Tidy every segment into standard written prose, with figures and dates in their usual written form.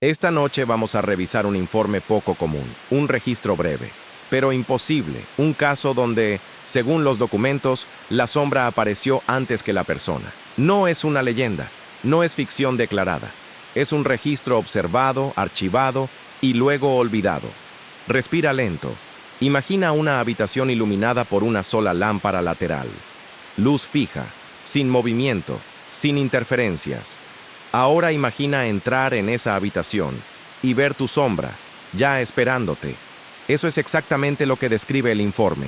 Esta noche vamos a revisar un informe poco común, un registro breve, pero imposible, un caso donde, según los documentos, la sombra apareció antes que la persona. No es una leyenda, no es ficción declarada, es un registro observado, archivado y luego olvidado. Respira lento. Imagina una habitación iluminada por una sola lámpara lateral. Luz fija, sin movimiento, sin interferencias. Ahora imagina entrar en esa habitación y ver tu sombra, ya esperándote. Eso es exactamente lo que describe el informe.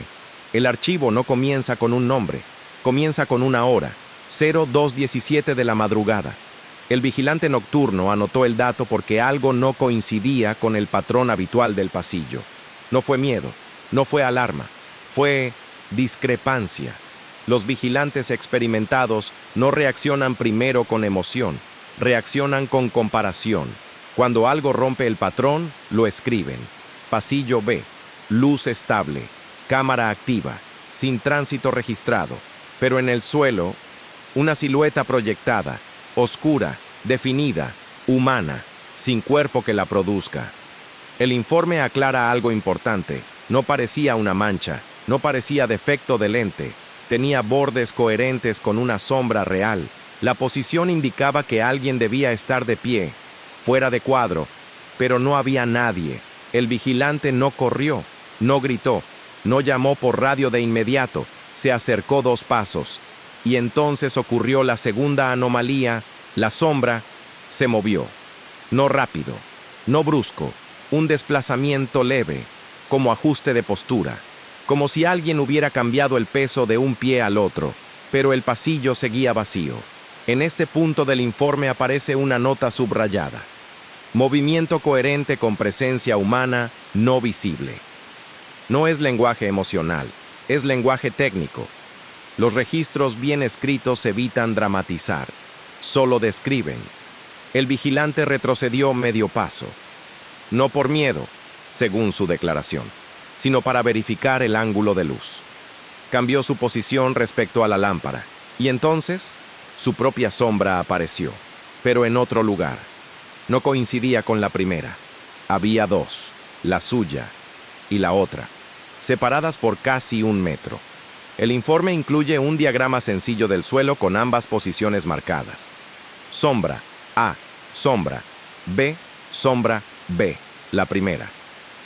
El archivo no comienza con un nombre, comienza con una hora, 02:17 de la madrugada. El vigilante nocturno anotó el dato porque algo no coincidía con el patrón habitual del pasillo. No fue miedo, no fue alarma, fue discrepancia. Los vigilantes experimentados no reaccionan primero con emoción, reaccionan con comparación. Cuando algo rompe el patrón, lo escriben. Pasillo B, luz estable, cámara activa, sin tránsito registrado, pero en el suelo, una silueta proyectada, oscura, definida, humana, sin cuerpo que la produzca. El informe aclara algo importante. No parecía una mancha, no parecía defecto de lente, tenía bordes coherentes con una sombra real. La posición indicaba que alguien debía estar de pie, fuera de cuadro, pero no había nadie. El vigilante no corrió, no gritó, no llamó por radio de inmediato, se acercó 2 pasos. Y entonces ocurrió la segunda anomalía, la sombra se movió. No rápido, no brusco, un desplazamiento leve, como ajuste de postura, como si alguien hubiera cambiado el peso de un pie al otro, pero el pasillo seguía vacío. En este punto del informe aparece una nota subrayada. Movimiento coherente con presencia humana no visible. No es lenguaje emocional, es lenguaje técnico. Los registros bien escritos evitan dramatizar, solo describen. El vigilante retrocedió medio paso. No por miedo, según su declaración, sino para verificar el ángulo de luz. Cambió su posición respecto a la lámpara, y entonces su propia sombra apareció, pero en otro lugar. No coincidía con la primera. Había 2, la suya y la otra, separadas por casi 1 metro. El informe incluye un diagrama sencillo del suelo con ambas posiciones marcadas. Sombra A, sombra B, sombra B, la primera.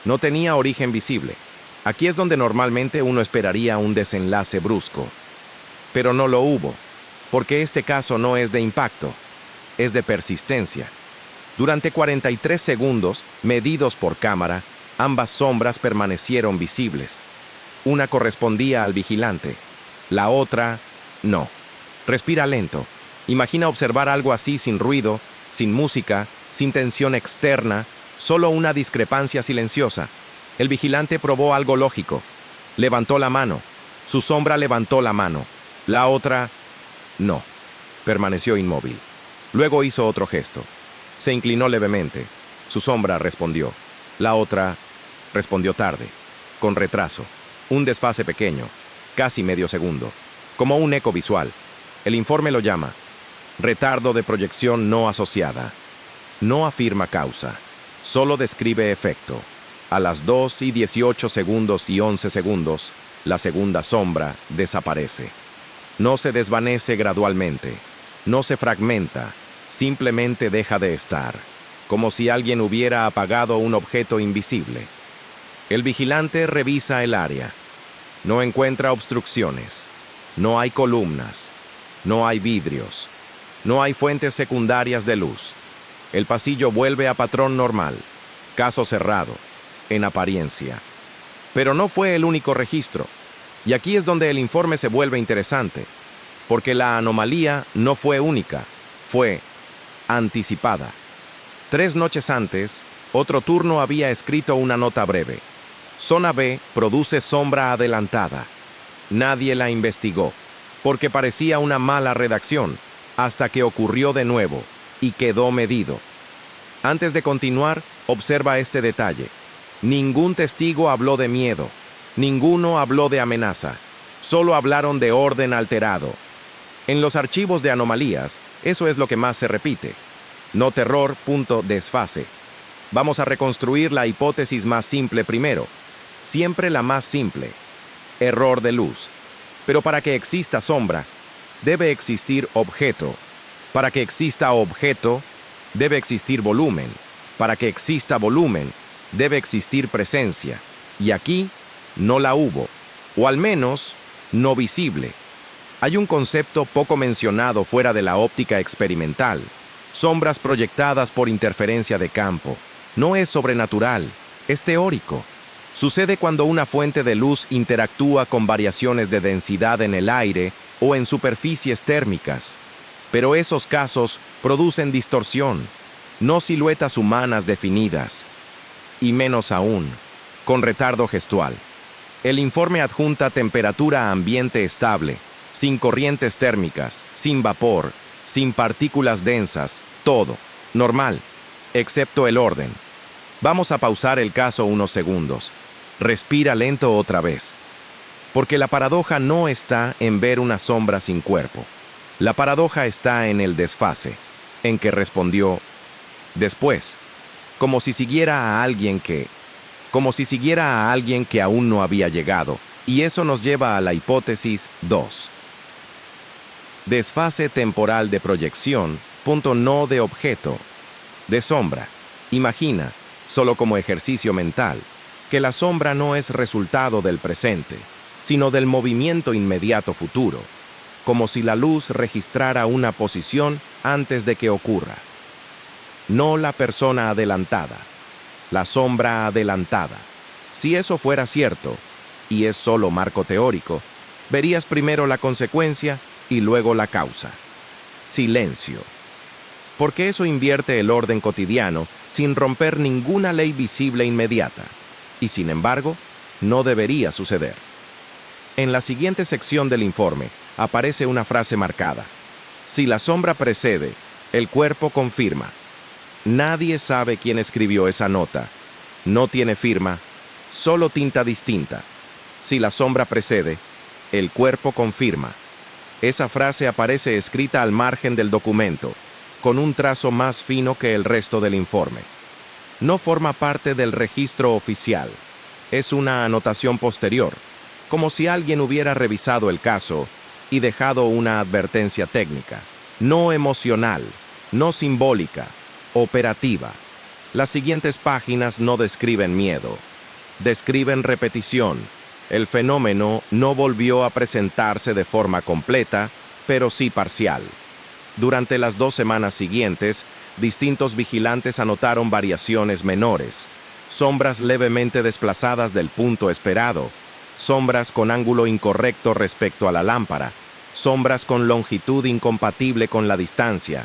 No tenía origen visible. Aquí es donde normalmente uno esperaría un desenlace brusco. Pero no lo hubo, porque este caso no es de impacto, es de persistencia. Durante 43 segundos, medidos por cámara, ambas sombras permanecieron visibles. Una correspondía al vigilante, la otra no. Respira lento. Imagina observar algo así sin ruido, sin música, sin tensión externa, solo una discrepancia silenciosa. El vigilante probó algo lógico. Levantó la mano. Su sombra levantó la mano. La otra no. Permaneció inmóvil. Luego hizo otro gesto. Se inclinó levemente. Su sombra respondió. La otra respondió tarde, con retraso. Un desfase pequeño, casi medio segundo, como un eco visual. El informe lo llama retardo de proyección no asociada. No afirma causa, solo describe efecto. A las 2:18 segundos y 11 segundos, la segunda sombra desaparece. No se desvanece gradualmente, no se fragmenta, simplemente deja de estar, como si alguien hubiera apagado un objeto invisible. El vigilante revisa el área. No encuentra obstrucciones, no hay columnas, no hay vidrios, no hay fuentes secundarias de luz. El pasillo vuelve a patrón normal, caso cerrado, en apariencia. Pero no fue el único registro. Y aquí es donde el informe se vuelve interesante, porque la anomalía no fue única, fue anticipada. 3 noches antes, otro turno había escrito una nota breve. Zona B produce sombra adelantada. Nadie la investigó, porque parecía una mala redacción, hasta que ocurrió de nuevo y quedó medido. Antes de continuar, observa este detalle. Ningún testigo habló de miedo, ninguno habló de amenaza, solo hablaron de orden alterado. En los archivos de anomalías, eso es lo que más se repite. No terror, desfase. Vamos a reconstruir la hipótesis más simple primero. Siempre la más simple. Error de luz. Pero para que exista sombra, debe existir objeto. Para que exista objeto, debe existir volumen. Para que exista volumen, debe existir presencia. Y aquí no la hubo, o al menos no visible. Hay un concepto poco mencionado fuera de la óptica experimental. Sombras proyectadas por interferencia de campo. No es sobrenatural, es teórico. Sucede cuando una fuente de luz interactúa con variaciones de densidad en el aire o en superficies térmicas. Pero esos casos producen distorsión, no siluetas humanas definidas. Y menos aún, con retardo gestual. El informe adjunta temperatura ambiente estable, sin corrientes térmicas, sin vapor, sin partículas densas, todo, normal, excepto el orden. Vamos a pausar el caso unos segundos. Respira lento otra vez. Porque la paradoja no está en ver una sombra sin cuerpo. La paradoja está en el desfase, en que respondió después, como si siguiera a alguien que aún no había llegado, y eso nos lleva a la hipótesis 2. Desfase temporal de proyección, no de objeto, de sombra. Imagina, solo como ejercicio mental, que la sombra no es resultado del presente, sino del movimiento inmediato futuro, como si la luz registrara una posición antes de que ocurra. No la persona adelantada, la sombra adelantada. Si eso fuera cierto, y es solo marco teórico, verías primero la consecuencia y luego la causa. Silencio. Porque eso invierte el orden cotidiano sin romper ninguna ley visible inmediata. Y sin embargo, no debería suceder. En la siguiente sección del informe aparece una frase marcada. Si la sombra precede, el cuerpo confirma. Nadie sabe quién escribió esa nota. No tiene firma, solo tinta distinta. Si la sombra precede, el cuerpo confirma. Esa frase aparece escrita al margen del documento, con un trazo más fino que el resto del informe. No forma parte del registro oficial. Es una anotación posterior, como si alguien hubiera revisado el caso y dejado una advertencia técnica, no emocional, no simbólica, operativa. Las siguientes páginas no describen miedo, describen repetición. El fenómeno no volvió a presentarse de forma completa, pero sí parcial. Durante las 2 semanas siguientes, distintos vigilantes anotaron variaciones menores, sombras levemente desplazadas del punto esperado, sombras con ángulo incorrecto respecto a la lámpara, sombras con longitud incompatible con la distancia.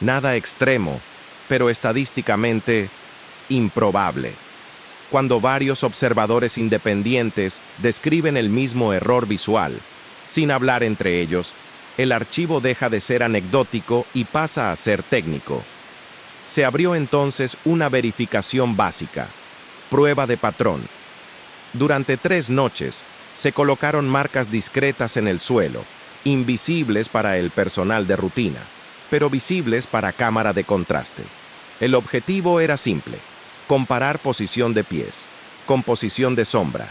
Nada extremo, pero estadísticamente improbable. Cuando varios observadores independientes describen el mismo error visual, sin hablar entre ellos, el archivo deja de ser anecdótico y pasa a ser técnico. Se abrió entonces una verificación básica, prueba de patrón. Durante 3 noches, se colocaron marcas discretas en el suelo, invisibles para el personal de rutina, pero visibles para cámara de contraste. El objetivo era simple: comparar posición de pies, composición de sombra,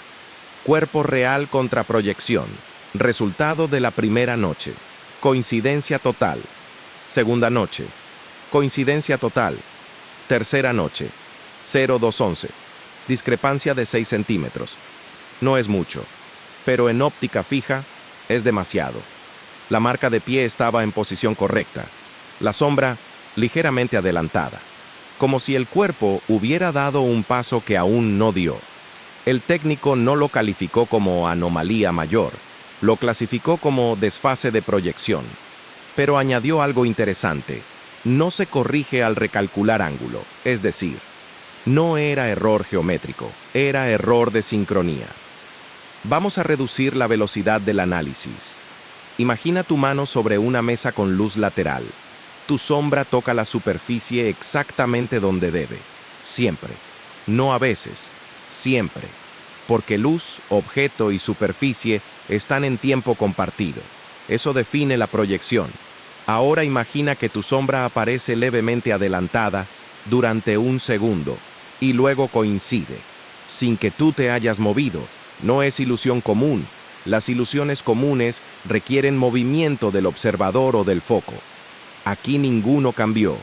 cuerpo real contra proyección, resultado de la primera noche, coincidencia total, segunda noche, coincidencia total, tercera noche, 0,211, discrepancia de 6 centímetros. No es mucho, pero en óptica fija es demasiado. La marca de pie estaba en posición correcta, la sombra ligeramente adelantada, como si el cuerpo hubiera dado un paso que aún no dio. El técnico no lo calificó como anomalía mayor, lo clasificó como desfase de proyección. Pero añadió algo interesante: no se corrige al recalcular ángulo, es decir, no era error geométrico, era error de sincronía. Vamos a reducir la velocidad del análisis. Imagina tu mano sobre una mesa con luz lateral. Tu sombra toca la superficie exactamente donde debe, siempre, no a veces, siempre, porque luz, objeto y superficie están en tiempo compartido. Eso define la proyección. Ahora imagina que tu sombra aparece levemente adelantada durante un segundo y luego coincide, sin que tú te hayas movido. No es ilusión común. Las ilusiones comunes requieren movimiento del observador o del foco. Aquí ninguno cambió.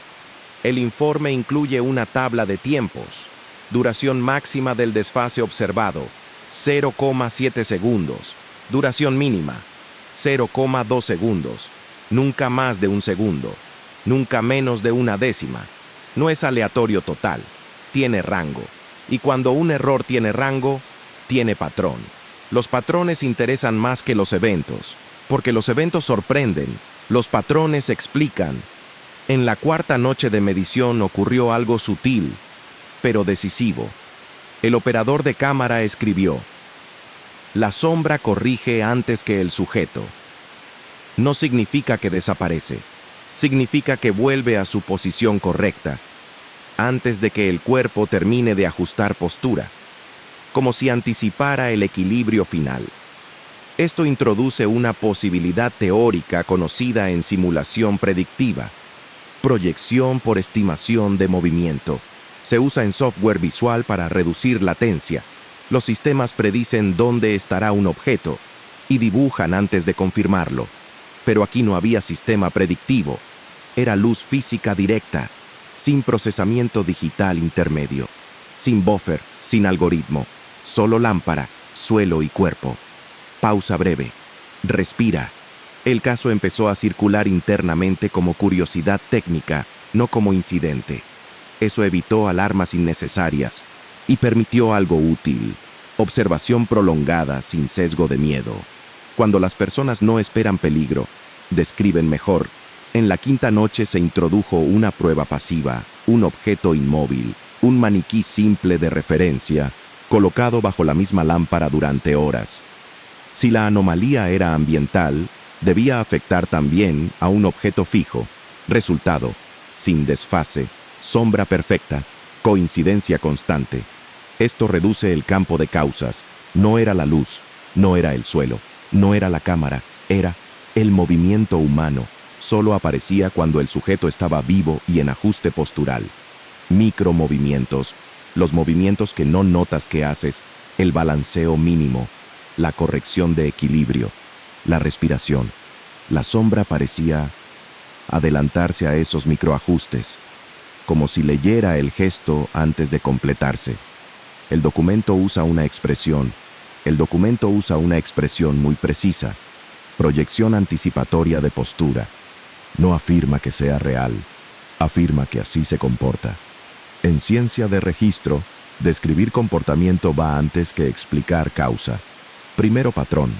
El informe incluye una tabla de tiempos. Duración máxima del desfase observado, 0,7 segundos. Duración mínima, 0,2 segundos. Nunca más de un segundo. Nunca menos de una décima. No es aleatorio total. Tiene rango. Y cuando un error tiene rango, tiene patrón. Los patrones interesan más que los eventos, porque los eventos sorprenden, los patrones explican. En la cuarta noche de medición ocurrió algo sutil, pero decisivo. El operador de cámara escribió: la sombra corrige antes que el sujeto. No significa que desaparece, significa que vuelve a su posición correcta, antes de que el cuerpo termine de ajustar postura, como si anticipara el equilibrio final. Esto introduce una posibilidad teórica conocida en simulación predictiva: proyección por estimación de movimiento. Se usa en software visual para reducir latencia. Los sistemas predicen dónde estará un objeto y dibujan antes de confirmarlo. Pero aquí no había sistema predictivo. Era luz física directa, sin procesamiento digital intermedio, sin buffer, sin algoritmo, solo lámpara, suelo y cuerpo. Pausa breve. Respira. El caso empezó a circular internamente como curiosidad técnica, no como incidente. Eso evitó alarmas innecesarias y permitió algo útil: observación prolongada sin sesgo de miedo. Cuando las personas no esperan peligro, describen mejor. En la quinta noche se introdujo una prueba pasiva, un objeto inmóvil, un maniquí simple de referencia, colocado bajo la misma lámpara durante horas. Si la anomalía era ambiental, debía afectar también a un objeto fijo. Resultado: sin desfase, sombra perfecta, coincidencia constante. Esto reduce el campo de causas. No era la luz, no era el suelo, no era la cámara, era el movimiento humano. Solo aparecía cuando el sujeto estaba vivo y en ajuste postural. Micromovimientos, los movimientos que no notas que haces, el balanceo mínimo, la corrección de equilibrio, la respiración. La sombra parecía adelantarse a esos microajustes, como si leyera el gesto antes de completarse. El documento usa una expresión muy precisa: proyección anticipatoria de postura. No afirma que sea real, afirma que así se comporta. En ciencia de registro, describir comportamiento va antes que explicar causa. Primero patrón,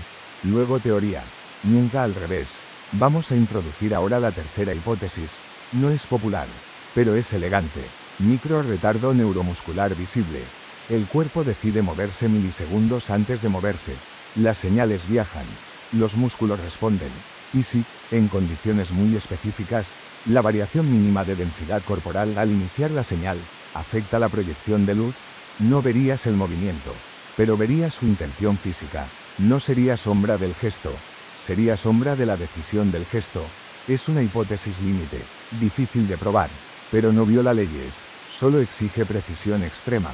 luego teoría, nunca al revés. Vamos a introducir ahora la tercera hipótesis. No es popular, pero es elegante. Micro retardo neuromuscular visible. El cuerpo decide moverse milisegundos antes de moverse. Las señales viajan, los músculos responden. Y sí, en condiciones muy específicas, la variación mínima de densidad corporal al iniciar la señal afecta la proyección de luz. No verías el movimiento, pero verías su intención física. No sería sombra del gesto, sería sombra de la decisión del gesto. Es una hipótesis límite, difícil de probar, pero no viola leyes, solo exige precisión extrema.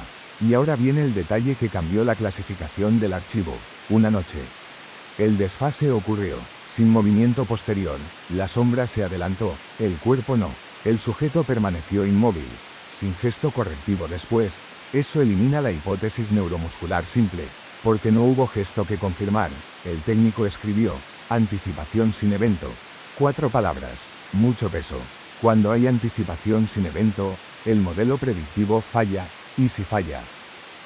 Y ahora viene el detalle que cambió la clasificación del archivo. Una noche. El desfase ocurrió, sin movimiento posterior. La sombra se adelantó, el cuerpo no. El sujeto permaneció inmóvil, sin gesto correctivo después. Eso elimina la hipótesis neuromuscular simple, porque no hubo gesto que confirmar. El técnico escribió: anticipación sin evento. 4 palabras, mucho peso. Cuando hay anticipación sin evento, el modelo predictivo falla. Y si falla,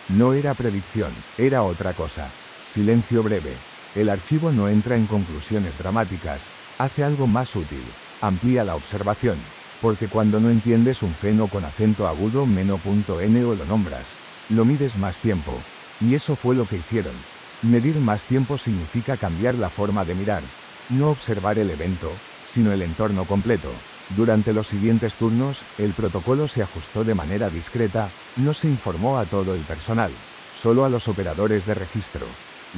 no era predicción, era otra cosa. Silencio breve. El archivo no entra en conclusiones dramáticas, hace algo más útil, amplía la observación, porque cuando no entiendes un feno con acento agudo meno.n o lo nombras, lo mides más tiempo. Y eso fue lo que hicieron. Medir más tiempo significa cambiar la forma de mirar, no observar el evento, sino el entorno completo. Durante los siguientes turnos, el protocolo se ajustó de manera discreta, no se informó a todo el personal, solo a los operadores de registro.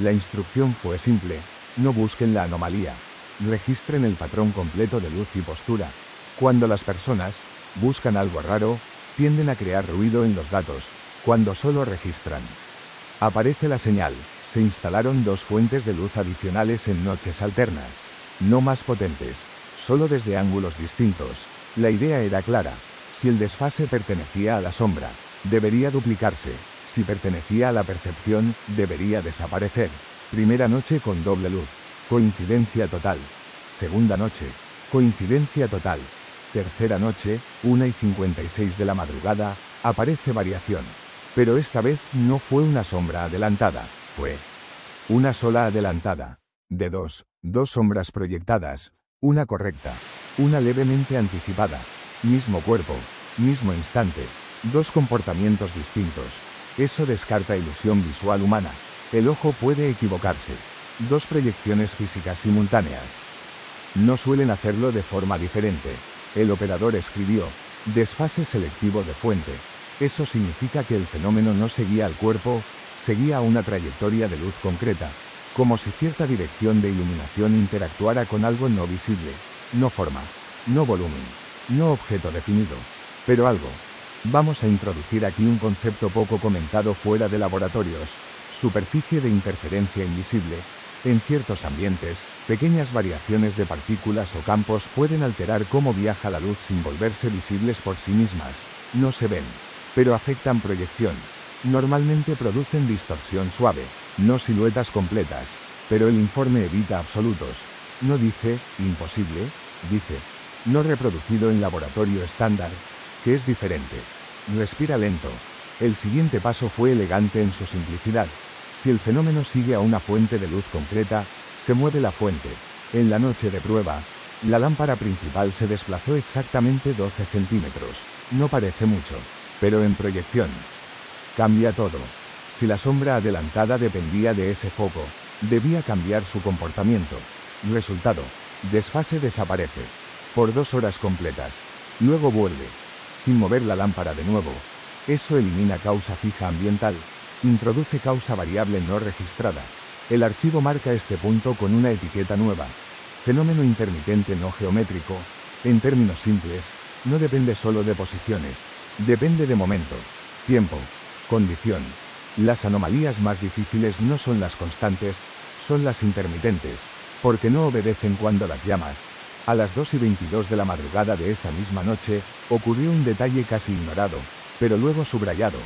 La instrucción fue simple: no busquen la anomalía, Registren el patrón completo de luz y postura. Cuando las personas buscan algo raro, tienden a crear ruido en los datos, cuando solo registran. Aparece la señal. Se instalaron dos fuentes de luz adicionales en noches alternas. No más potentes, solo desde ángulos distintos. La idea era clara. Si el desfase pertenecía a la sombra, debería duplicarse. Si pertenecía a la percepción, debería desaparecer. Primera noche con doble luz. Coincidencia total. Segunda noche. Coincidencia total. Tercera noche, 1:56 de la madrugada, aparece variación. Pero esta vez no fue una sombra adelantada, fue una sola adelantada. De dos sombras proyectadas, una correcta, una levemente anticipada. Mismo cuerpo, mismo instante, dos comportamientos distintos. Eso descarta ilusión visual humana. El ojo puede equivocarse. Dos proyecciones físicas simultáneas. No suelen hacerlo de forma diferente. El operador escribió, desfase selectivo de fuente. Eso significa que el fenómeno no seguía al cuerpo, seguía una trayectoria de luz concreta, como si cierta dirección de iluminación interactuara con algo no visible, no forma, no volumen, no objeto definido, pero algo. Vamos a introducir aquí un concepto poco comentado fuera de laboratorios: superficie de interferencia invisible. En ciertos ambientes, pequeñas variaciones de partículas o campos pueden alterar cómo viaja la luz sin volverse visibles por sí mismas. No se ven, pero afectan proyección. Normalmente producen distorsión suave, no siluetas completas, pero el informe evita absolutos. No dice imposible, dice no reproducido en laboratorio estándar, que es diferente. Respira lento. El siguiente paso fue elegante en su simplicidad. Si el fenómeno sigue a una fuente de luz concreta, se mueve la fuente. En la noche de prueba, la lámpara principal se desplazó exactamente 12 centímetros. No parece mucho, pero en proyección cambia todo. Si la sombra adelantada dependía de ese foco, debía cambiar su comportamiento. Resultado: desfase desaparece por 2 horas completas. Luego vuelve, sin mover la lámpara de nuevo. Eso elimina causa fija ambiental. Introduce causa variable no registrada. El archivo marca este punto con una etiqueta nueva. Fenómeno intermitente no geométrico. En términos simples, no depende solo de posiciones. Depende de momento, tiempo, condición. Las anomalías más difíciles no son las constantes, son las intermitentes, porque no obedecen cuando las llamas. A las 2:22 de la madrugada de esa misma noche, ocurrió un detalle casi ignorado, pero luego subrayado.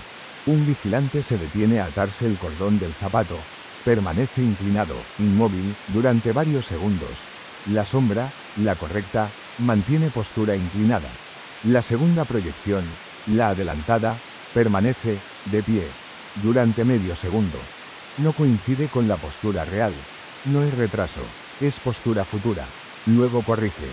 Un vigilante se detiene a atarse el cordón del zapato. Permanece inclinado, inmóvil, durante varios segundos. La sombra, la correcta, mantiene postura inclinada. La segunda proyección, la adelantada, permanece de pie durante medio segundo. No coincide con la postura real. No es retraso, es postura futura. Luego corrige.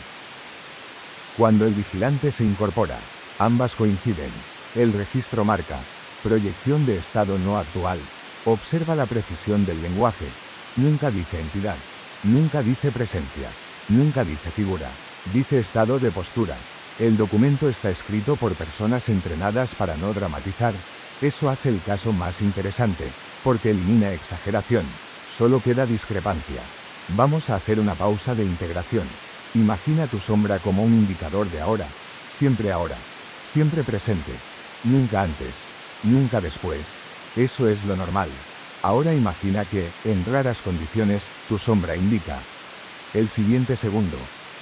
Cuando el vigilante se incorpora, ambas coinciden. El registro marca proyección de estado no actual. Observa la precisión del lenguaje. Nunca dice entidad. Nunca dice presencia. Nunca dice figura. Dice estado de postura. El documento está escrito por personas entrenadas para no dramatizar. Eso hace el caso más interesante, porque elimina exageración. Solo queda discrepancia. Vamos a hacer una pausa de integración. Imagina tu sombra como un indicador de ahora. Siempre presente. Nunca antes. Nunca después. Eso es lo normal. Ahora imagina que, en raras condiciones, tu sombra indica el siguiente segundo.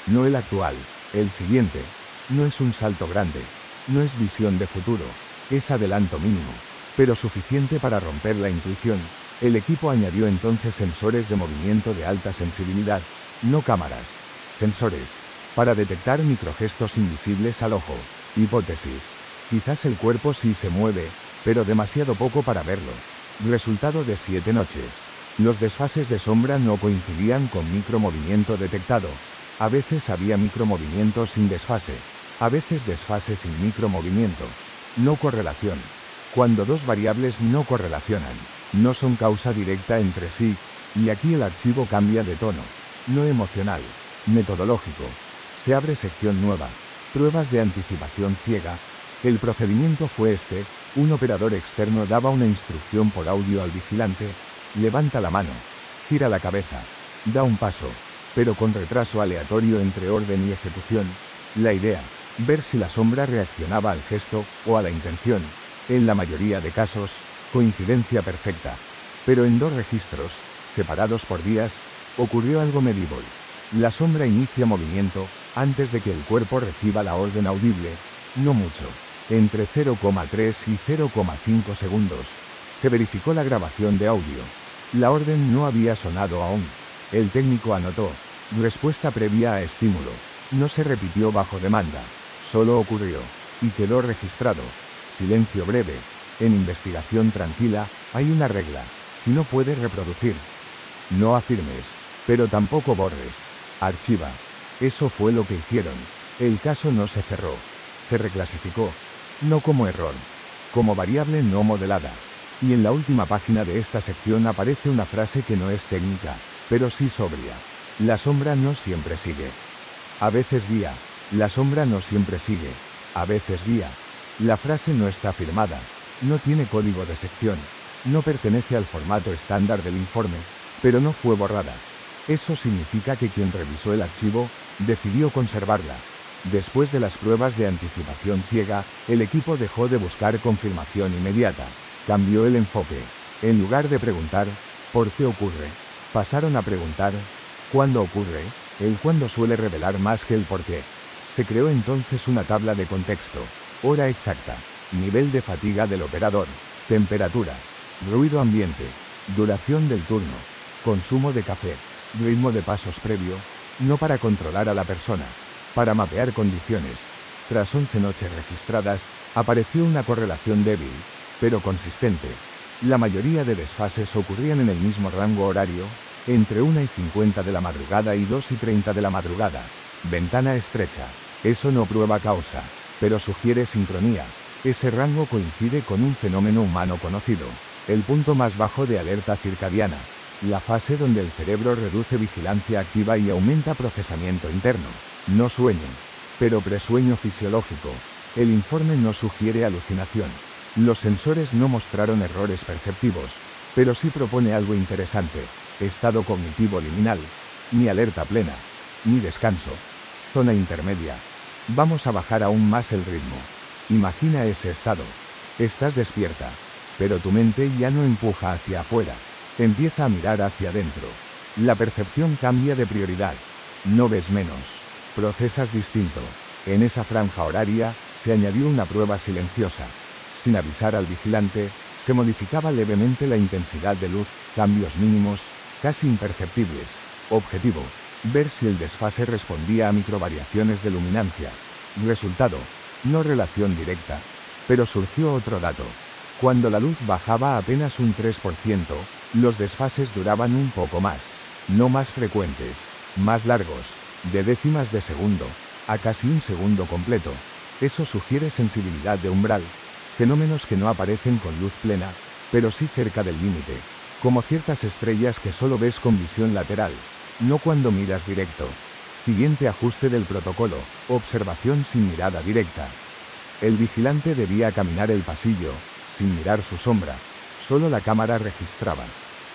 No el actual, el siguiente. No es un salto grande. No es visión de futuro. Es adelanto mínimo, pero suficiente para romper la intuición. El equipo añadió entonces sensores de movimiento de alta sensibilidad, no cámaras, sensores, para detectar microgestos invisibles al ojo. Hipótesis: quizás el cuerpo sí se mueve, pero demasiado poco para verlo. Resultado de 7 noches. Los desfases de sombra no coincidían con micromovimiento detectado. A veces había micromovimiento sin desfase, a veces desfase sin micromovimiento. No correlación. Cuando dos variables no correlacionan, no son causa directa entre sí, y aquí el archivo cambia de tono. No emocional, metodológico. Se abre sección nueva. Pruebas de anticipación ciega. El procedimiento fue este: un operador externo daba una instrucción por audio al vigilante. Levanta la mano, gira la cabeza, da un paso, pero con retraso aleatorio entre orden y ejecución. La idea, ver si la sombra reaccionaba al gesto o a la intención. En la mayoría de casos, coincidencia perfecta. Pero en dos registros, separados por días, ocurrió algo medieval. La sombra inicia movimiento antes de que el cuerpo reciba la orden audible, no mucho, entre 0,3 y 0,5 segundos. Se verificó la grabación de audio. La orden no había sonado aún. El técnico anotó, respuesta previa a estímulo. No se repitió bajo demanda, solo ocurrió, y quedó registrado. Silencio breve. En investigación tranquila, hay una regla, si no puedes reproducir, no afirmes, pero tampoco borres. Archiva. Eso fue lo que hicieron. El caso no se cerró. Se reclasificó. No como error. Como variable no modelada. Y en la última página de esta sección aparece una frase que no es técnica, pero sí sobria. La sombra no siempre sigue. A veces guía. La sombra no siempre sigue. A veces guía. La frase no está firmada. No tiene código de sección. No pertenece al formato estándar del informe, pero no fue borrada. Eso significa que quien revisó el archivo, decidió conservarla. Después de las pruebas de anticipación ciega, el equipo dejó de buscar confirmación inmediata. Cambió el enfoque. En lugar de preguntar, ¿por qué ocurre?, pasaron a preguntar, ¿cuándo ocurre? El cuándo suele revelar más que el por qué. Se creó entonces una tabla de contexto. Hora exacta. Nivel de fatiga del operador. Temperatura. Ruido ambiente. Duración del turno. Consumo de café. Ritmo de pasos previo. No para controlar a la persona. Para mapear condiciones. Tras 11 noches registradas, apareció una correlación débil, pero consistente. La mayoría de desfases ocurrían en el mismo rango horario, entre 1:50 de la madrugada y 2:30 de la madrugada. Ventana estrecha. Eso no prueba causa, pero sugiere sincronía. Ese rango coincide con un fenómeno humano conocido, el punto más bajo de alerta circadiana, la fase donde el cerebro reduce vigilancia activa y aumenta procesamiento interno. No sueño, pero presueño fisiológico. El informe no sugiere alucinación. Los sensores no mostraron errores perceptivos, pero sí propone algo interesante: estado cognitivo liminal, ni alerta plena, ni descanso, zona intermedia. Vamos a bajar aún más el ritmo. Imagina ese estado. Estás despierta, pero tu mente ya no empuja hacia afuera, empieza a mirar hacia adentro. La percepción cambia de prioridad. No ves menos, procesas distinto. En esa franja horaria, se añadió una prueba silenciosa. Sin avisar al vigilante, se modificaba levemente la intensidad de luz, cambios mínimos, casi imperceptibles. Objetivo: ver si el desfase respondía a microvariaciones de luminancia. Resultado: no relación directa. Pero surgió otro dato. Cuando la luz bajaba apenas un 3%, los desfases duraban un poco más. No más frecuentes, más largos, de décimas de segundo, a casi un segundo completo. Eso sugiere sensibilidad de umbral, fenómenos que no aparecen con luz plena, pero sí cerca del límite, como ciertas estrellas que solo ves con visión lateral, no cuando miras directo. Siguiente ajuste del protocolo: observación sin mirada directa. El vigilante debía caminar el pasillo, sin mirar su sombra. Solo la cámara registraba.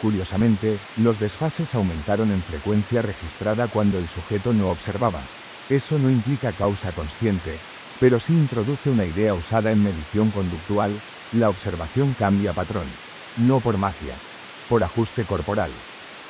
Curiosamente, los desfases aumentaron en frecuencia registrada cuando el sujeto no observaba. Eso no implica causa consciente, pero sí introduce una idea usada en medición conductual: la observación cambia patrón. No por magia, por ajuste corporal.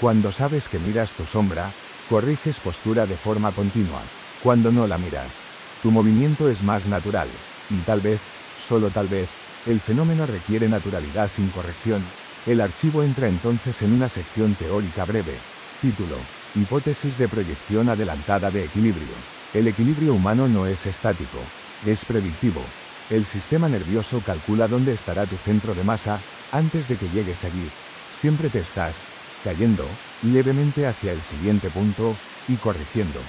Cuando sabes que miras tu sombra, corriges postura de forma continua. Cuando no la miras, tu movimiento es más natural, y tal vez, solo tal vez, el fenómeno requiere naturalidad sin corrección. El archivo entra entonces en una sección teórica breve. Título: Hipótesis de proyección adelantada de equilibrio. El equilibrio humano no es estático, es predictivo. El sistema nervioso calcula dónde estará tu centro de masa antes de que llegues allí. Siempre te estás cayendo levemente hacia el siguiente punto y corrigiendo.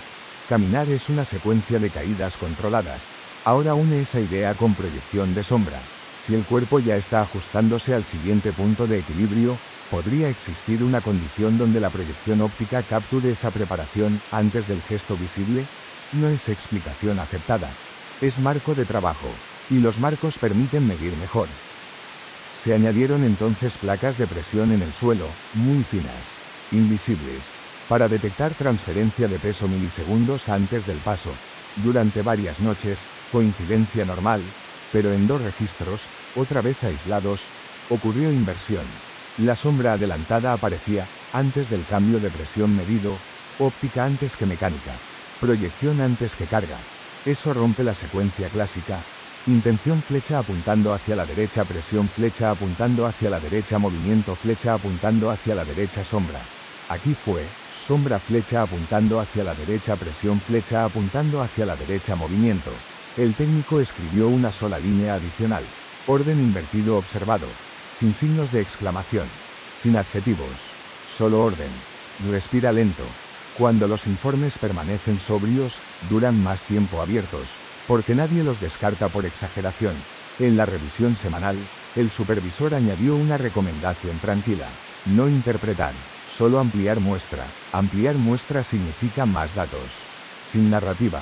Caminar es una secuencia de caídas controladas. Ahora une esa idea con proyección de sombra. Si el cuerpo ya está ajustándose al siguiente punto de equilibrio, ¿podría existir una condición donde la proyección óptica capture esa preparación antes del gesto visible? No es explicación aceptada. Es marco de trabajo, y los marcos permiten medir mejor. Se añadieron entonces placas de presión en el suelo, muy finas, invisibles, para detectar transferencia de peso milisegundos antes del paso. Durante varias noches, coincidencia normal, pero en 2 registros, otra vez aislados, ocurrió inversión. La sombra adelantada aparecía antes del cambio de presión medido, óptica antes que mecánica, proyección antes que carga. Eso rompe la secuencia clásica. Intención flecha apuntando hacia la derecha, presión flecha apuntando hacia la derecha, movimiento flecha apuntando hacia la derecha, sombra. Aquí fue sombra flecha apuntando hacia la derecha, presión flecha apuntando hacia la derecha, movimiento. El técnico escribió una sola línea adicional. Orden invertido observado. Sin signos de exclamación. Sin adjetivos. Solo orden. Respira lento. Cuando los informes permanecen sobrios, duran más tiempo abiertos, porque nadie los descarta por exageración. En la revisión semanal, el supervisor añadió una recomendación tranquila. No interpretar, solo ampliar muestra. Ampliar muestra significa más datos. Sin narrativa.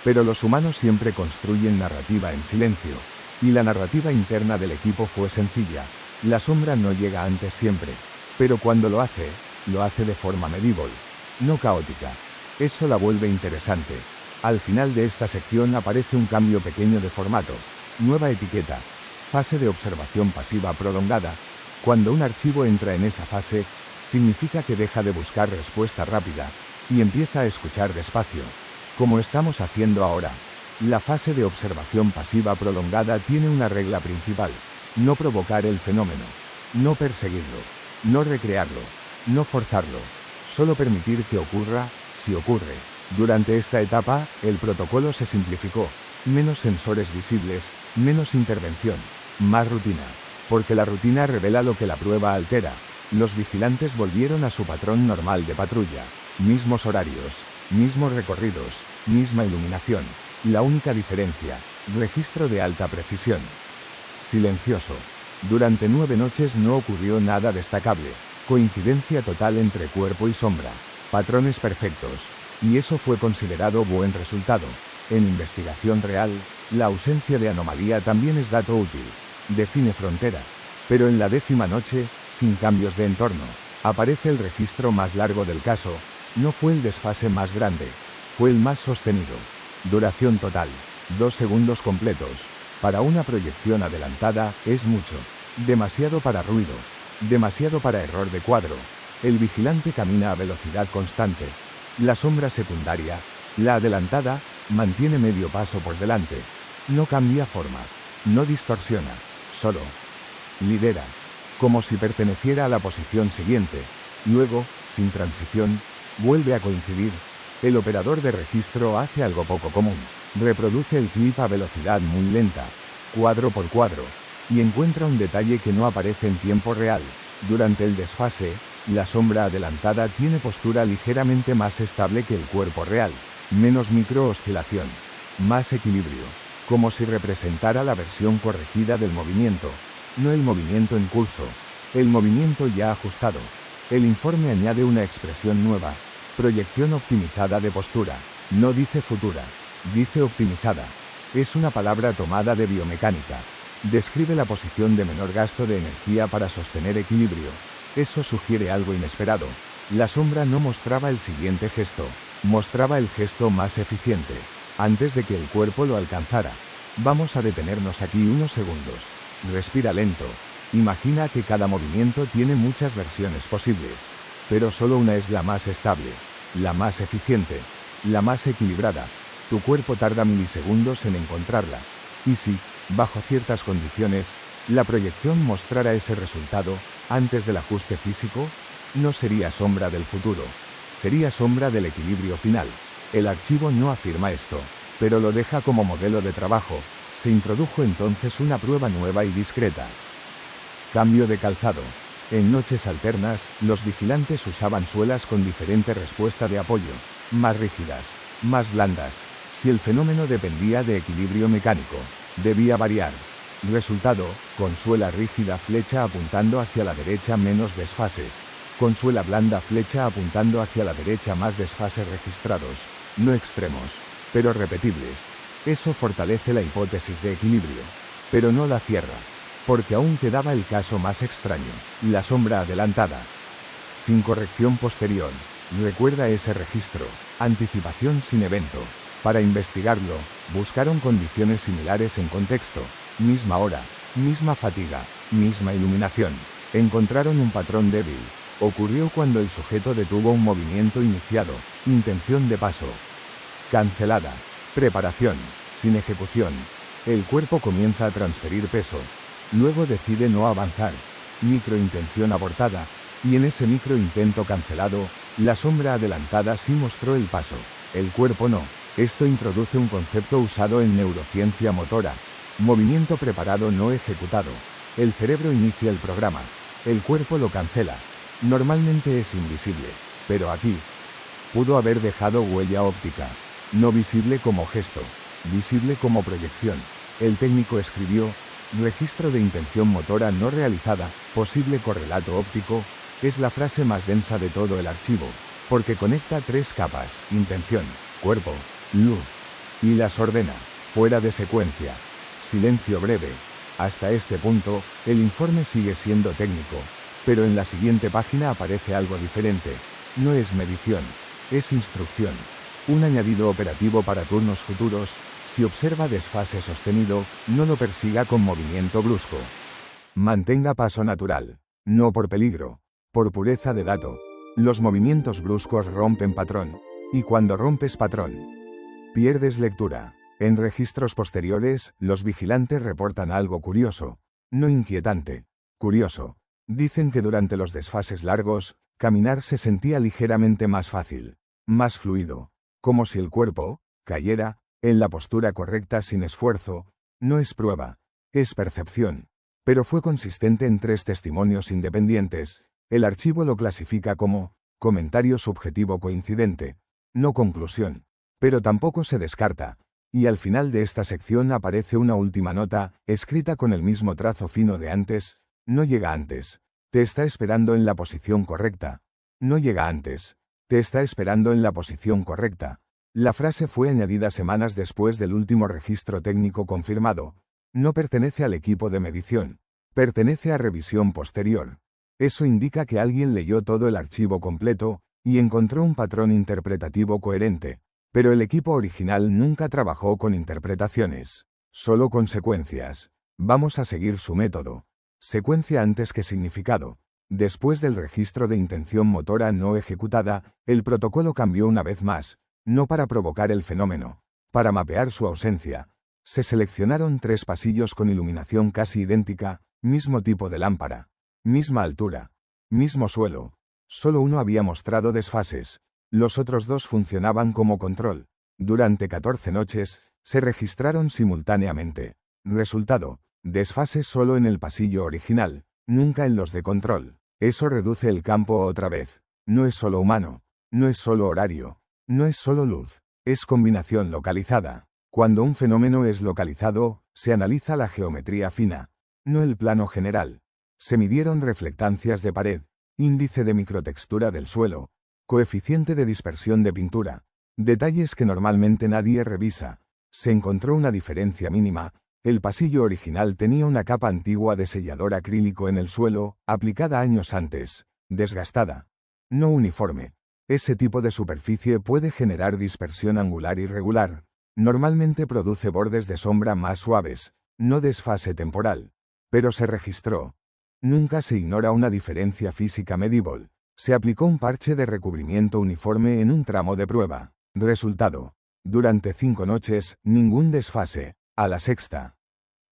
Pero los humanos siempre construyen narrativa en silencio. Y la narrativa interna del equipo fue sencilla. La sombra no llega antes siempre. Pero cuando lo hace de forma medível, no caótica. Eso la vuelve interesante. Al final de esta sección aparece un cambio pequeño de formato. Nueva etiqueta. Fase de observación pasiva prolongada. Cuando un archivo entra en esa fase, significa que deja de buscar respuesta rápida y empieza a escuchar despacio, como estamos haciendo ahora. La fase de observación pasiva prolongada tiene una regla principal: no provocar el fenómeno, no perseguirlo, no recrearlo, no forzarlo, solo permitir que ocurra, si ocurre. Durante esta etapa, el protocolo se simplificó. Menos sensores visibles, menos intervención, más rutina. Porque la rutina revela lo que la prueba altera. Los vigilantes volvieron a su patrón normal de patrulla. Mismos horarios, mismos recorridos, misma iluminación. La única diferencia: registro de alta precisión. Silencioso. Durante 9 noches no ocurrió nada destacable. Coincidencia total entre cuerpo y sombra. Patrones perfectos. Y eso fue considerado buen resultado. En investigación real, la ausencia de anomalía también es dato útil. Define frontera. Pero en la 10ª noche, sin cambios de entorno, aparece el registro más largo del caso. No fue el desfase más grande, fue el más sostenido. Duración total: 2 segundos completos. Para una proyección adelantada, es mucho. Demasiado para ruido. Demasiado para error de cuadro. El vigilante camina a velocidad constante. La sombra secundaria, la adelantada, mantiene medio paso por delante. No cambia forma. No distorsiona. Solo lidera, como si perteneciera a la posición siguiente. Luego, sin transición, vuelve a coincidir. El operador de registro hace algo poco común. Reproduce el clip a velocidad muy lenta, cuadro por cuadro, y encuentra un detalle que no aparece en tiempo real. Durante el desfase, la sombra adelantada tiene postura ligeramente más estable que el cuerpo real. Menos microoscilación. Más equilibrio. Como si representara la versión corregida del movimiento. No el movimiento en curso. El movimiento ya ajustado. El informe añade una expresión nueva. Proyección optimizada de postura. No dice futura. Dice optimizada. Es una palabra tomada de biomecánica. Describe la posición de menor gasto de energía para sostener equilibrio. Eso sugiere algo inesperado. La sombra no mostraba el siguiente gesto. Mostraba el gesto más eficiente. Antes de que el cuerpo lo alcanzara. Vamos a detenernos aquí unos segundos. Respira lento. Imagina que cada movimiento tiene muchas versiones posibles. Pero solo una es la más estable. La más eficiente. La más equilibrada. Tu cuerpo tarda milisegundos en encontrarla. Y si, bajo ciertas condiciones, la proyección mostrara ese resultado, antes del ajuste físico, no sería sombra del futuro. Sería sombra del equilibrio final. El archivo no afirma esto, pero lo deja como modelo de trabajo. Se introdujo entonces una prueba nueva y discreta. Cambio de calzado. En noches alternas, los vigilantes usaban suelas con diferente respuesta de apoyo. Más rígidas, más blandas. Si el fenómeno dependía de equilibrio mecánico, debía variar. Resultado: con suela rígida, flecha apuntando hacia la derecha, menos desfases. Con suela blanda, flecha apuntando hacia la derecha, más desfases registrados. No extremos, pero repetibles. Eso fortalece la hipótesis de equilibrio. Pero no la cierra. Porque aún quedaba el caso más extraño: la sombra adelantada. Sin corrección posterior. Recuerda ese registro. Anticipación sin evento. Para investigarlo, buscaron condiciones similares en contexto. Misma hora, misma fatiga, misma iluminación. Encontraron un patrón débil. Ocurrió cuando el sujeto detuvo un movimiento iniciado. Intención de paso. Cancelada. Preparación. Sin ejecución. El cuerpo comienza a transferir peso. Luego decide no avanzar. Microintención abortada. Y en ese microintento cancelado, la sombra adelantada sí mostró el paso. El cuerpo no. Esto introduce un concepto usado en neurociencia motora. Movimiento preparado no ejecutado. El cerebro inicia el programa. El cuerpo lo cancela. Normalmente es invisible. Pero aquí, pudo haber dejado huella óptica. No visible como gesto. Visible como proyección. El técnico escribió: registro de intención motora no realizada, posible correlato óptico. Es la frase más densa de todo el archivo, porque conecta tres capas: intención, cuerpo, luz. Y las ordena, fuera de secuencia. Silencio breve. Hasta este punto, el informe sigue siendo técnico, pero en la siguiente página aparece algo diferente. No es medición, es instrucción. Un añadido operativo para turnos futuros. Si observa desfase sostenido, no lo persiga con movimiento brusco. Mantenga paso natural. No por peligro, por pureza de dato. Los movimientos bruscos rompen patrón. Y cuando rompes patrón, pierdes lectura. En registros posteriores, los vigilantes reportan algo curioso. No inquietante. Curioso. Dicen que durante los desfases largos, caminar se sentía ligeramente más fácil. Más fluido. Como si el cuerpo cayera en la postura correcta sin esfuerzo. No es prueba, es percepción. Pero fue consistente en tres testimonios independientes. El archivo lo clasifica como comentario subjetivo coincidente. No conclusión. Pero tampoco se descarta. Y al final de esta sección aparece una última nota, escrita con el mismo trazo fino de antes. No llega antes. Te está esperando en la posición correcta. No llega antes. Te está esperando en la posición correcta. La frase fue añadida semanas después del último registro técnico confirmado. No pertenece al equipo de medición. Pertenece a revisión posterior. Eso indica que alguien leyó todo el archivo completo y encontró un patrón interpretativo coherente. Pero el equipo original nunca trabajó con interpretaciones, solo con secuencias. Vamos a seguir su método. Secuencia antes que significado. Después del registro de intención motora no ejecutada, el protocolo cambió una vez más, no para provocar el fenómeno, para mapear su ausencia. Se seleccionaron tres pasillos con iluminación casi idéntica, mismo tipo de lámpara, misma altura, mismo suelo. Solo uno había mostrado desfases. Los otros dos funcionaban como control. Durante 14 noches, se registraron simultáneamente. Resultado: desfases solo en el pasillo original, nunca en los de control. Eso reduce el campo otra vez. No es solo humano, no es solo horario, no es solo luz, es combinación localizada. Cuando un fenómeno es localizado, se analiza la geometría fina, no el plano general. Se midieron reflectancias de pared, índice de microtextura del suelo, coeficiente de dispersión de pintura, detalles que normalmente nadie revisa. Se encontró una diferencia mínima. El pasillo original tenía una capa antigua de sellador acrílico en el suelo, aplicada años antes, desgastada. No uniforme. Ese tipo de superficie puede generar dispersión angular irregular. Normalmente produce bordes de sombra más suaves, no desfase temporal. Pero se registró. Nunca se ignora una diferencia física medible. Se aplicó un parche de recubrimiento uniforme en un tramo de prueba. Resultado: durante 5 noches, ningún desfase. A la sexta,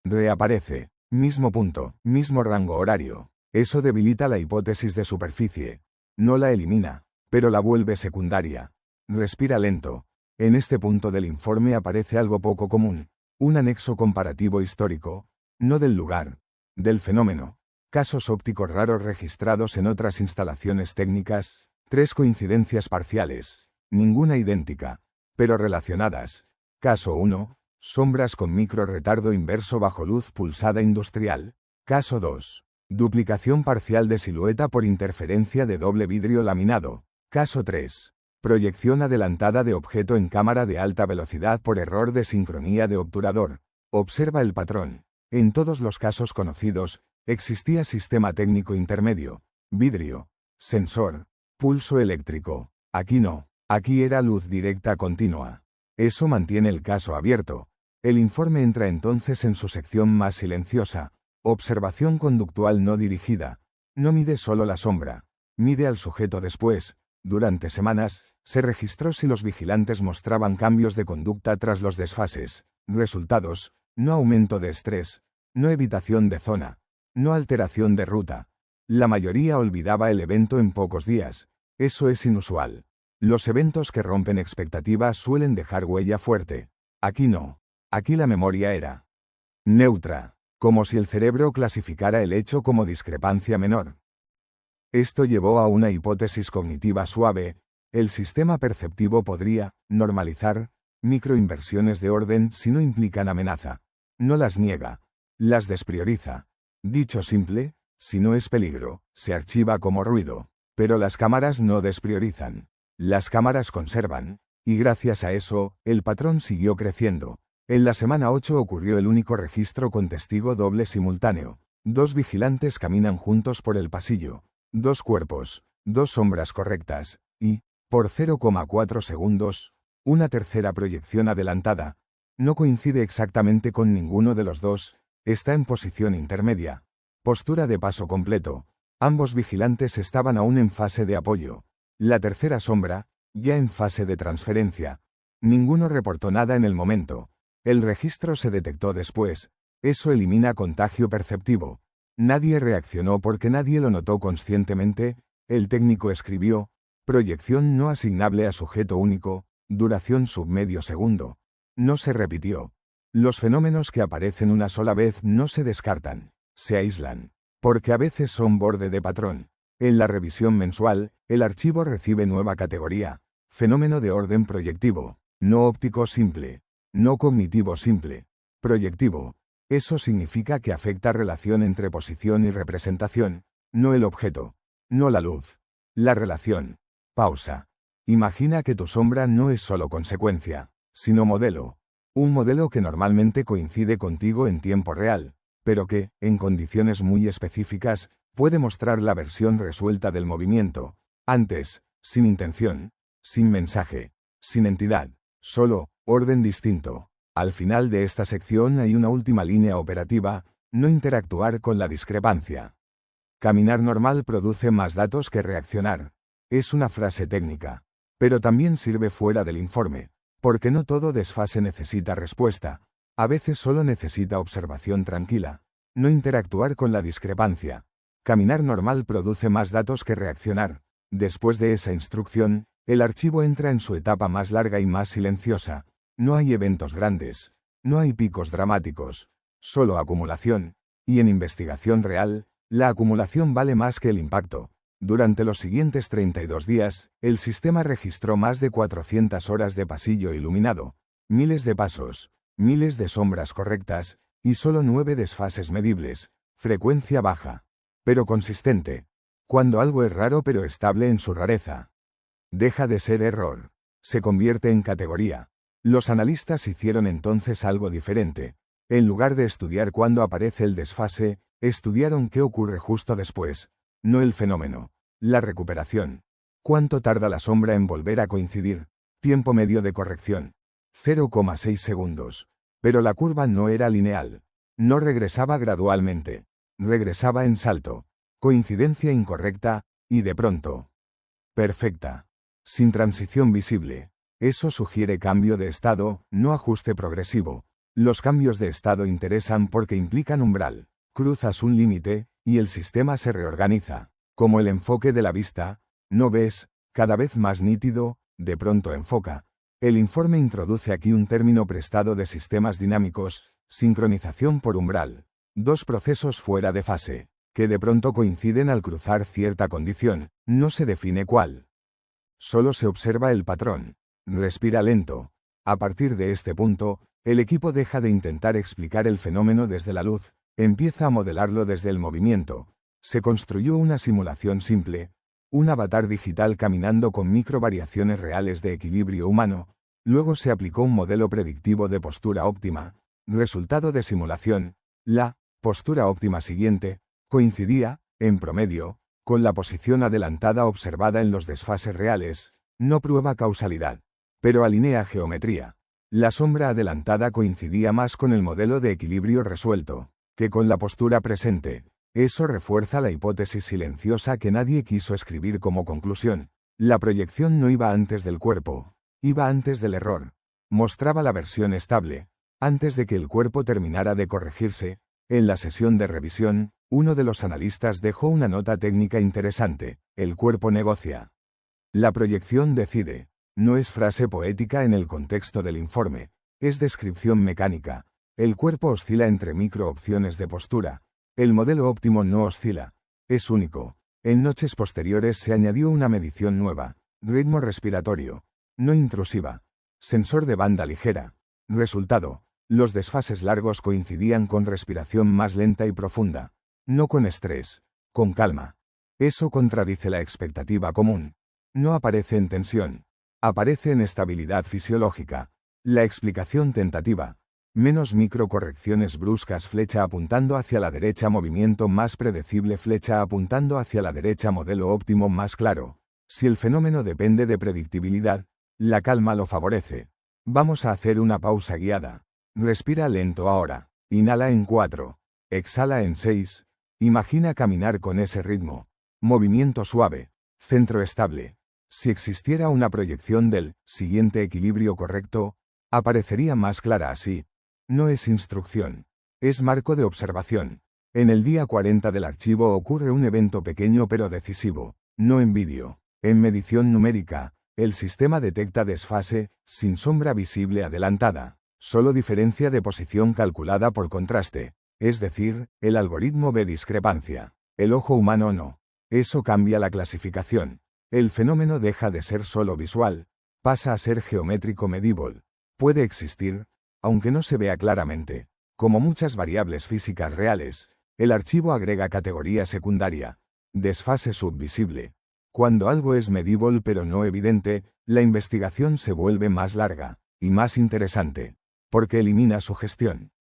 reaparece. Mismo punto, mismo rango horario. Eso debilita la hipótesis de superficie. No la elimina, pero la vuelve secundaria. Respira lento. En este punto del informe aparece algo poco común. Un anexo comparativo histórico. No del lugar, del fenómeno. Casos ópticos raros registrados en otras instalaciones técnicas. 3 coincidencias parciales. Ninguna idéntica, pero relacionadas. Caso 1. Sombras con micro retardo inverso bajo luz pulsada industrial. Caso 2. Duplicación parcial de silueta por interferencia de doble vidrio laminado. Caso 3. Proyección adelantada de objeto en cámara de alta velocidad por error de sincronía de obturador. Observa el patrón. En todos los casos conocidos, existía sistema técnico intermedio, vidrio, sensor, pulso eléctrico. Aquí no. Aquí era luz directa continua. Eso mantiene el caso abierto. El informe entra entonces en su sección más silenciosa. Observación conductual no dirigida. No mide solo la sombra. Mide al sujeto después. Durante semanas, se registró si los vigilantes mostraban cambios de conducta tras los desfases. Resultados: no aumento de estrés, no evitación de zona, no alteración de ruta. La mayoría olvidaba el evento en pocos días. Eso es inusual. Los eventos que rompen expectativas suelen dejar huella fuerte. Aquí no. Aquí la memoria era neutra, como si el cerebro clasificara el hecho como discrepancia menor. Esto llevó a una hipótesis cognitiva suave: el sistema perceptivo podría normalizar microinversiones de orden si no implican amenaza. No las niega, las desprioriza. Dicho simple, si no es peligro, se archiva como ruido. Pero las cámaras no despriorizan. Las cámaras conservan. Y gracias a eso, el patrón siguió creciendo. En la semana 8 ocurrió el único registro con testigo doble simultáneo. 2 vigilantes caminan juntos por el pasillo. 2 cuerpos, 2 sombras correctas, y, por 0,4 segundos, una tercera proyección adelantada. No coincide exactamente con ninguno de los dos, está en posición intermedia. Postura de paso completo. Ambos vigilantes estaban aún en fase de apoyo. La tercera sombra, ya en fase de transferencia. Ninguno reportó nada en el momento. El registro se detectó después. Eso elimina contagio perceptivo. Nadie reaccionó porque nadie lo notó conscientemente. El técnico escribió: proyección no asignable a sujeto único, duración submedio segundo. No se repitió. Los fenómenos que aparecen una sola vez no se descartan, se aíslan, porque a veces son borde de patrón. En la revisión mensual, el archivo recibe nueva categoría: fenómeno de orden proyectivo, no óptico simple, no cognitivo simple, proyectivo. Eso significa que afecta relación entre posición y representación, no el objeto, no la luz. La relación. Pausa. Imagina que tu sombra no es solo consecuencia, sino modelo. Un modelo que normalmente coincide contigo en tiempo real, pero que, en condiciones muy específicas, puede mostrar la versión resuelta del movimiento. Antes, sin intención, sin mensaje, sin entidad, solo orden distinto. Al final de esta sección hay una última línea operativa: no interactuar con la discrepancia. Caminar normal produce más datos que reaccionar. Es una frase técnica, pero también sirve fuera del informe, porque no todo desfase necesita respuesta. A veces solo necesita observación tranquila. No interactuar con la discrepancia. Caminar normal produce más datos que reaccionar. Después de esa instrucción, el archivo entra en su etapa más larga y más silenciosa. No hay eventos grandes. No hay picos dramáticos. Solo acumulación. Y en investigación real, la acumulación vale más que el impacto. Durante los siguientes 32 días, el sistema registró más de 400 horas de pasillo iluminado, miles de pasos, miles de sombras correctas, y solo 9 desfases medibles. Frecuencia baja, pero consistente. Cuando algo es raro pero estable en su rareza, deja de ser error. Se convierte en categoría. Los analistas hicieron entonces algo diferente. En lugar de estudiar cuándo aparece el desfase, estudiaron qué ocurre justo después. No el fenómeno. La recuperación. ¿Cuánto tarda la sombra en volver a coincidir? Tiempo medio de corrección. 0,6 segundos. Pero la curva no era lineal. No regresaba gradualmente. Regresaba en salto. Coincidencia incorrecta, y de pronto. Perfecta. Sin transición visible. Eso sugiere cambio de estado, no ajuste progresivo. Los cambios de estado interesan porque implican umbral. Cruzas un límite, y el sistema se reorganiza. Como el enfoque de la vista, no ves, cada vez más nítido, de pronto enfoca. El informe introduce aquí un término prestado de sistemas dinámicos: sincronización por umbral. 2 procesos fuera de fase, que de pronto coinciden al cruzar cierta condición, no se define cuál. Solo se observa el patrón. Respira lento. A partir de este punto, el equipo deja de intentar explicar el fenómeno desde la luz, empieza a modelarlo desde el movimiento. Se construyó una simulación simple, un avatar digital caminando con microvariaciones reales de equilibrio humano. Luego se aplicó un modelo predictivo de postura óptima. Resultado de simulación: la postura óptima siguiente coincidía, en promedio, con la posición adelantada observada en los desfases reales. No prueba causalidad, pero alinea geometría. La sombra adelantada coincidía más con el modelo de equilibrio resuelto que con la postura presente. Eso refuerza la hipótesis silenciosa que nadie quiso escribir como conclusión. La proyección no iba antes del cuerpo, iba antes del error. Mostraba la versión estable, antes de que el cuerpo terminara de corregirse. En la sesión de revisión, uno de los analistas dejó una nota técnica interesante: el cuerpo negocia. La proyección decide. No es frase poética en el contexto del informe, es descripción mecánica. El cuerpo oscila entre micro opciones de postura. El modelo óptimo no oscila, es único. En noches posteriores se añadió una medición nueva: ritmo respiratorio, no intrusiva, sensor de banda ligera. Resultado: los desfases largos coincidían con respiración más lenta y profunda, no con estrés, con calma. Eso contradice la expectativa común. No aparece en tensión, aparece en estabilidad fisiológica. La explicación tentativa: menos microcorrecciones bruscas, flecha apuntando hacia la derecha, movimiento más predecible, flecha apuntando hacia la derecha, modelo óptimo más claro. Si el fenómeno depende de predictibilidad, la calma lo favorece. Vamos a hacer una pausa guiada. Respira lento ahora. Inhala en 4. Exhala en 6. Imagina caminar con ese ritmo. Movimiento suave. Centro estable. Si existiera una proyección del siguiente equilibrio correcto, aparecería más clara así. No es instrucción, es marco de observación. En el día 40 del archivo ocurre un evento pequeño pero decisivo, no en vídeo. En medición numérica, el sistema detecta desfase, sin sombra visible adelantada, solo diferencia de posición calculada por contraste, es decir, el algoritmo ve discrepancia, el ojo humano no. Eso cambia la clasificación. El fenómeno deja de ser solo visual, pasa a ser geométrico medible. Puede existir, aunque no se vea claramente. Como muchas variables físicas reales, el archivo agrega categoría secundaria: desfase subvisible. Cuando algo es medible pero no evidente, la investigación se vuelve más larga y más interesante, porque elimina sugestión.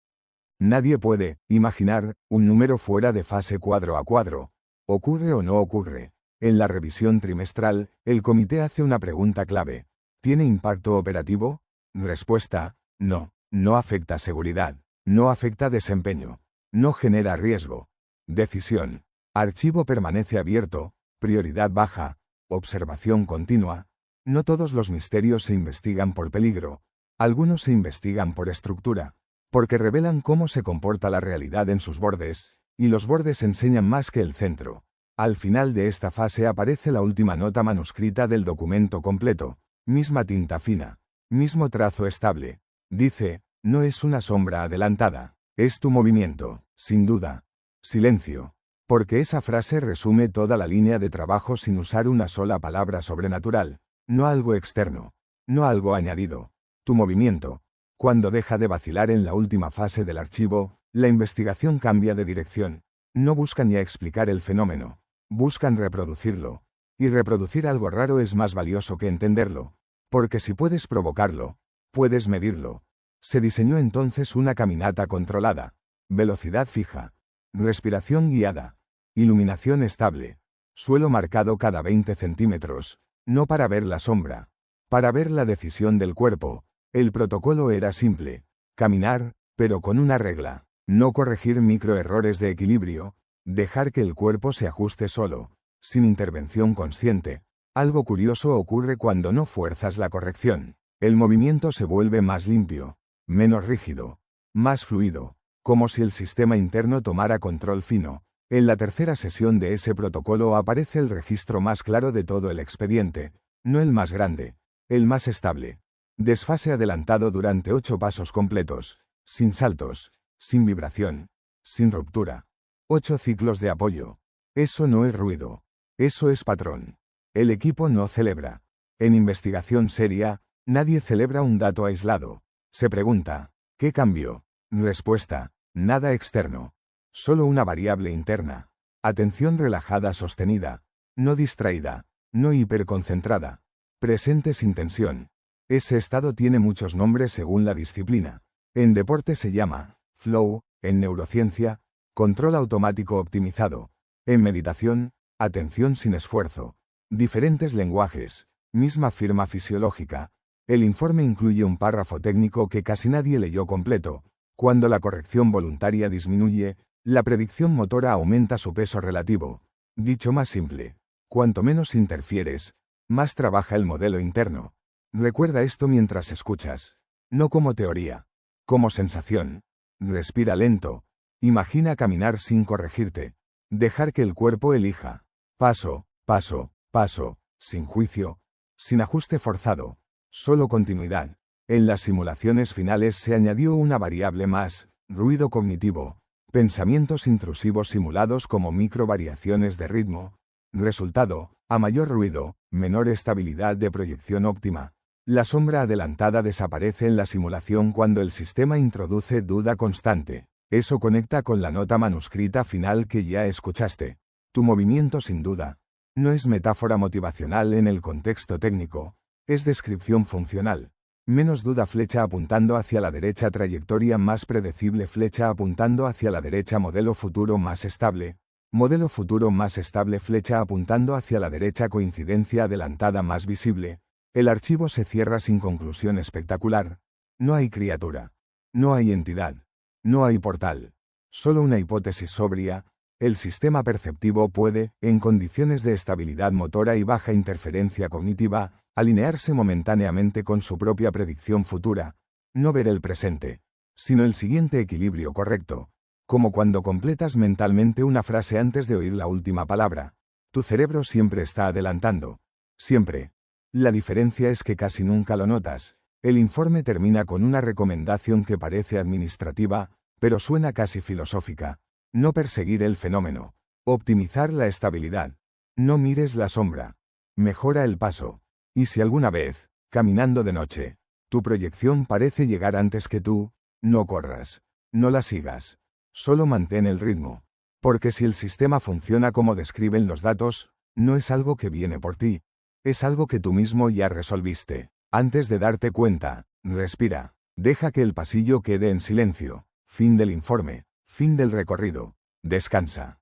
Nadie puede imaginar un número fuera de fase cuadro a cuadro. ¿Ocurre o no ocurre? En la revisión trimestral, el comité hace una pregunta clave: ¿tiene impacto operativo? Respuesta: no. No afecta seguridad, no afecta desempeño, no genera riesgo. Decisión: archivo permanece abierto, prioridad baja, observación continua. No todos los misterios se investigan por peligro, algunos se investigan por estructura, porque revelan cómo se comporta la realidad en sus bordes, y los bordes enseñan más que el centro. Al final de esta fase aparece la última nota manuscrita del documento completo, misma tinta fina, mismo trazo estable. Dice: no es una sombra adelantada, es tu movimiento, sin duda. Silencio. Porque esa frase resume toda la línea de trabajo sin usar una sola palabra sobrenatural, no algo externo, no algo añadido. Tu movimiento. Cuando deja de vacilar en la última fase del archivo, la investigación cambia de dirección. No buscan ya explicar el fenómeno, buscan reproducirlo. Y reproducir algo raro es más valioso que entenderlo, porque si puedes provocarlo, puedes medirlo. Se diseñó entonces una caminata controlada, velocidad fija, respiración guiada, iluminación estable, suelo marcado cada 20 centímetros, no para ver la sombra, para ver la decisión del cuerpo. El protocolo era simple: caminar, pero con una regla: no corregir microerrores de equilibrio, dejar que el cuerpo se ajuste solo, sin intervención consciente. Algo curioso ocurre cuando no fuerzas la corrección. El movimiento se vuelve más limpio, menos rígido, más fluido, como si el sistema interno tomara control fino. En la tercera sesión de ese protocolo aparece el registro más claro de todo el expediente, no el más grande, el más estable. Desfase adelantado durante 8 pasos completos, sin saltos, sin vibración, sin ruptura. 8 ciclos de apoyo. Eso no es ruido, eso es patrón. El equipo no celebra. En investigación seria, nadie celebra un dato aislado. Se pregunta: ¿qué cambió? Respuesta: nada externo. Solo una variable interna. Atención relajada sostenida. No distraída. No hiperconcentrada. Presente sin tensión. Ese estado tiene muchos nombres según la disciplina. En deporte se llama flow, en neurociencia, control automático optimizado. En meditación, atención sin esfuerzo. Diferentes lenguajes. Misma firma fisiológica. El informe incluye un párrafo técnico que casi nadie leyó completo. Cuando la corrección voluntaria disminuye, la predicción motora aumenta su peso relativo. Dicho más simple, cuanto menos interfieres, más trabaja el modelo interno. Recuerda esto mientras escuchas. No como teoría, como sensación. Respira lento. Imagina caminar sin corregirte. Dejar que el cuerpo elija. Paso, paso, paso, sin juicio, sin ajuste forzado. Solo continuidad. En las simulaciones finales se añadió una variable más, ruido cognitivo. Pensamientos intrusivos simulados como microvariaciones de ritmo. Resultado, a mayor ruido, menor estabilidad de proyección óptima. La sombra adelantada desaparece en la simulación cuando el sistema introduce duda constante. Eso conecta con la nota manuscrita final que ya escuchaste. Tu movimiento sin duda. No es metáfora motivacional en el contexto técnico. Es descripción funcional. Menos duda flecha apuntando hacia la derecha trayectoria más predecible flecha apuntando hacia la derecha modelo futuro más estable. Modelo futuro más estable flecha apuntando hacia la derecha coincidencia adelantada más visible. El archivo se cierra sin conclusión espectacular. No hay criatura. No hay entidad. No hay portal. Solo una hipótesis sobria. El sistema perceptivo puede, en condiciones de estabilidad motora y baja interferencia cognitiva, alinearse momentáneamente con su propia predicción futura, no ver el presente, sino el siguiente equilibrio correcto, como cuando completas mentalmente una frase antes de oír la última palabra. Tu cerebro siempre está adelantando. Siempre. La diferencia es que casi nunca lo notas. El informe termina con una recomendación que parece administrativa, pero suena casi filosófica. No perseguir el fenómeno. Optimizar la estabilidad. No mires la sombra. Mejora el paso. Y si alguna vez, caminando de noche, tu proyección parece llegar antes que tú, no corras. No la sigas. Solo mantén el ritmo. Porque si el sistema funciona como describen los datos, no es algo que viene por ti. Es algo que tú mismo ya resolviste. Antes de darte cuenta, respira. Deja que el pasillo quede en silencio. Fin del informe. Fin del recorrido. Descansa.